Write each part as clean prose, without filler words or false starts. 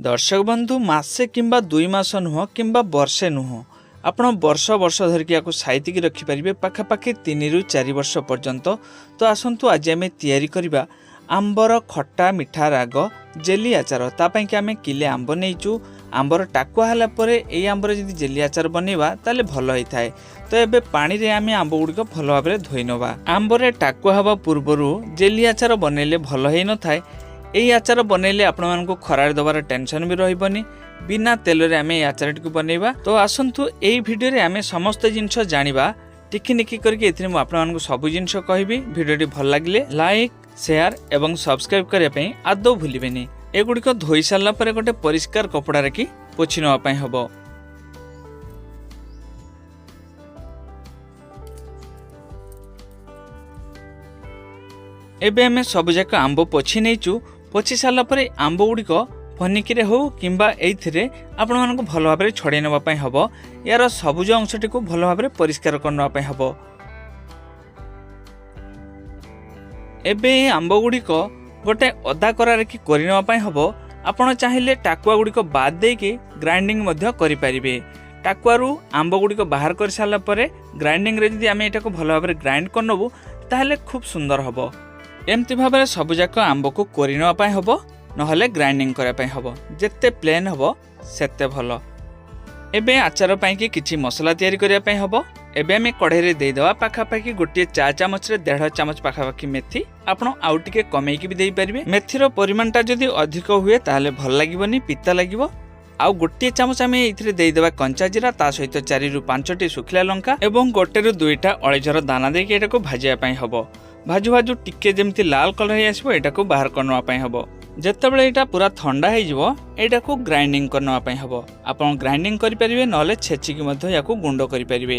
दर्शक बंधु मासे किंबा 2 मास नुह किंबा वर्षे नुह आपण वर्ष वर्ष धरिकी या साइतिकी रखिपारे पाखापाखि 3 ରୁ 4 वर्ष पर्यंत। तो आसतु आज आम तैयारी करवा आंबर खट्टा मिठा राग जेली आचार। तापाई कि आम किले आंब नहींचु। आंबर टाकुआ है यही आंबर जब जेली आचार बनवा ताले भल होता है। तो ये पानी रे आम आंब गुड़िक भल भाव धोई नवा। आंबर टाकुआ हवा पूर्वर जेली आचार बनइले भल हो न था। यही आचार बनइले आपण मानकु खरार दबार टेंशन भी रहिबनी। बिना तेल रे आमे आचार टिकु बनइबा। तो आसंतु एई वीडियो रे आमे समस्त जिंस जानिबा। टिकी निकी करके एथिरे मु आपण मानकु सब जिंस कहबी। वीडियोटी भल लागिले लाइक शेयर एवं सब्सक्राइब करिया पई आदौ भूलिबेनी। एगुड़िक धोई सारा पर गोटे परिष्कार कपड़ा रखी पोछि नापी हम। एबे आमे सब जाक आंब पोछि नहींचु। पोछि सारा पर आंब गुड़िक फनिकी हो किंबा एइथिरे आपण मानकु भल भाव छड़े नापी हम। यार सबुज अंशटी को भल भाव परिष्कार करनापी हम। एबे आंब गुड़िक गोटे अदा करा रखी करनापी हम। आपण चाहिए टाकुआ गुड़िक बाद देकी ग्राइंडिंग मध्य करि परिबे। टाकुआरू आंब गुड़िक बाहर कर सारा पर ग्राइंडिंग रे जदि आमे एटा को भल भाव ग्राइंड करनबु ताहले खूब सुंदर हबो। एमती भाव सब जाक आंब को करनापी हम नहले ग्राइंडिंग करने हम। जिते प्लेन हम सेते भल। एबे आचार पाई किछि मसला तैयारी करने हम। एबे आमे कढ़ाई देदेवा पाखापाखि गोटे चा चामच रे 1.5 चामच पाखापाखि मेथी। आपण आउ टिके कमेकी भी देई परिबे। मेथीर परिमाणटा जदि अधिक हुए ताहले भल लागिबनी, पिता लागिबो। आउ गोटे चामच आमे एथिरे देदेवा कंचा जीरा, ता सहित 4 ରୁ 5टी सुखिला लंका एवं 1 ରୁ 2टा अळेझर दाना देके एटाको भाजिया पई हबो। भाजु भाजु टिके जेमती लाल कलर हे आसीबो एटाको बाहर करनवा पई हबो। जेतेबेले एटा पूरा ठंडा हो जिवो एटाको ग्राइंडिंग करनवा पई हबो। आपण ग्राइंडिंग करि परिबे नले छेचिकी मध्ये याको गुंडो करि परिबे।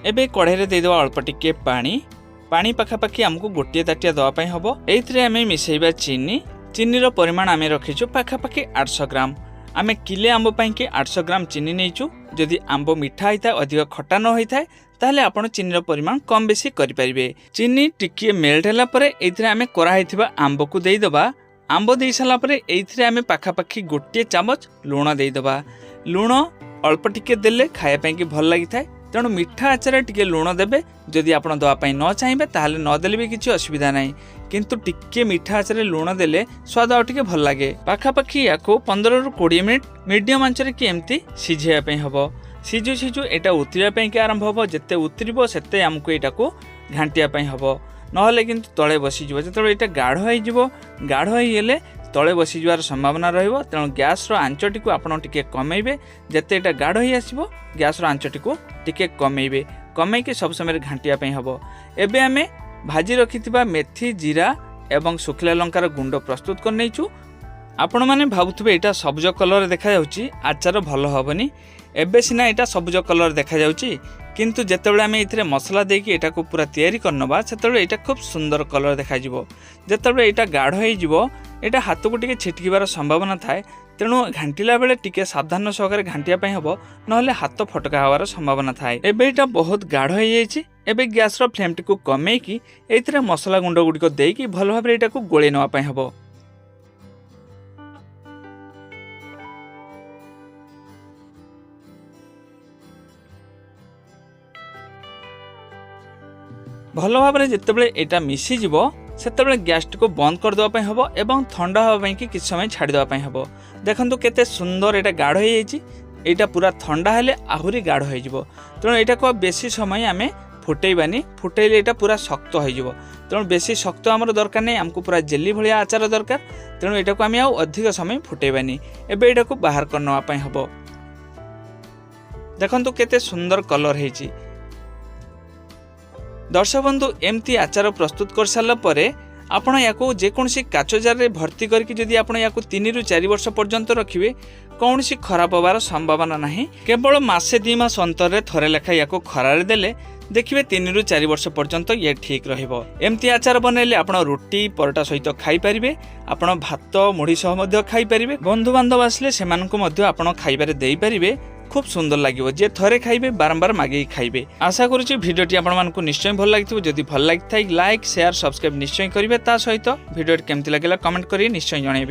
एबे कढ़ाई रे देदेवा अल्प टिके पानी पाखापाखि आमको गोटे ताटिया दवा पई हबो। एइथिरे आमे मिसेइबा चीनीर परिमाण आमे रखिछु पाखापाखि 800 ग्राम। आमे किले आंब पई के 800 ग्राम चीनी नेइछु। जदि आंब मिठा होइता अधिक खट्टा न होइता ताहले आपण चीनीर परिमाण कम बेसी करि परिबे। चीनी टिकिए मेल्ट होला परे एइथिरे आमे करा हैथिबा आंब को देई दबा। आंब देई साला परे एइथिरे आमे पाखापाखि गोटे चामच लूण देई दबा। लूण अल्प टिके देले खाया पई के भल लागिथाय। तेणु मिठा आचार टिके लूण देबे। जदि आपण दवाई न चाहिए ताहले न देले भी किसी असुविधा नहीं। किंतु टिके मिठा आचार लूण देले स्वाद आउ टिके भल लागे। पाखापाखि याको 15 ରୁ 20 मिनिट मीडियम आंचरे कि एमती सिझेया पई हबो। सिझु सिझु एटा उतरिया पई के आरंभ हबो। जेते उतरिबो सेते हमको एटा को घांटिया पई हबो। नहले किंतु तळे बसी जिवो। जेते एटा गाढ़ होई जिवो, गाढ़ होई गेले तळे बसी जिवार संभावना रहिबो। तेणु गैस रो आंचटी को आपण टिके कमेइबे। जेते एटा गाढ़ होई आसीबो गैस रो आंचटी को टिके कमेइबे। कमेइ के सब समय घांटिया पई हबो। एबे आमे भाजी रखिथिबा मेथी, जीरा एवं सुखिला लंकार गुंड प्रस्तुत कर नैचु। आपण माने भाबुथबे एटा सबुज कलर देखा जाउची आचार भल हबनी। एबे सिना एटा सबुज कलर देखा जाउची किंतु जेतेबेले आमे इथिरे मसला देकी एटा को पूरा तैयारी करनबा सेतेबेले एटा खूब सुंदर कलर देखा जिवो। जेतेबेले एटा गाढ़ होई जिवो एटा हाथ को टिके छिटकिबार संभावना थाए। तेणु घांटिला बेले टिके सावधान सहकारे घांटिया पई हबो नहले हाथ फटका हवार संभावना थाए। एबे एटा बहुत गाढ़ होई जायछि। एबे गैस रो फ्लेम टिकु कमेकी एथिरे मसला गुंड गुडीको देकी भल भाबरे एटा को गोळे नवा पई हबो। भल भाव जितेबाला यहाँ मिसी जीव से गैस टी को बंद करदेवाई हम और ठंडा हाँपाई कि किसी समय छाड़देवाई हम। देखो केते सुंदर यहाँ गाढ़ हो जाइए। पूरा ठंडा हेले आहरी गाढ़ हो। तेणु यहाँ को बेसी समय आम फुटेबानी। फुटेले यहाँ पूरा शक्त हो। तेणु बेसी शक्त आमर दरकार नहीं। आमको पूरा जेली भाया आचार दरकार। तेणु यहाँ को आम अधिक समय फुटेबानी। एबे यहाँ को बाहर करनापी हम। देखो केते सुंदर कलर है। दर्शक बंधु एमती आचार प्रस्तुत कर सारा पर आपण या जेकोसी काच जार रे भर्ती करके जदि आपण या 3 ରୁ 4 वर्ष पर्यंत रखिए कौन सी खराब होबार संभावना नहीं। केवल मासे 2 मास अंतर थरे लेखा या खरारे देले देखिए 3 ରୁ 4 वर्ष पर्यंत ये ठीक रहिबो। एमती आचार बनैले आपण रोटी परोटा सहित खाई परिबे। आपण भात मुढ़ी सह मध्य खाई परिबे। बंधु बांधव आसले सेमानकु मध्य आपण खाइबारे देई परिबे। खूब सुंदर लगे। जे थरे खाइबे बारंबार मागे खाइबे। आशा करुच्ची भिडियोटी आपको निश्चय भल लगी। जदि भल लगी लाइक शेयर सब्सक्राइब निश्चय करेंगे। ता सहित भिडियोटी केमती लगे कमेंट करी निश्चय जनइबे।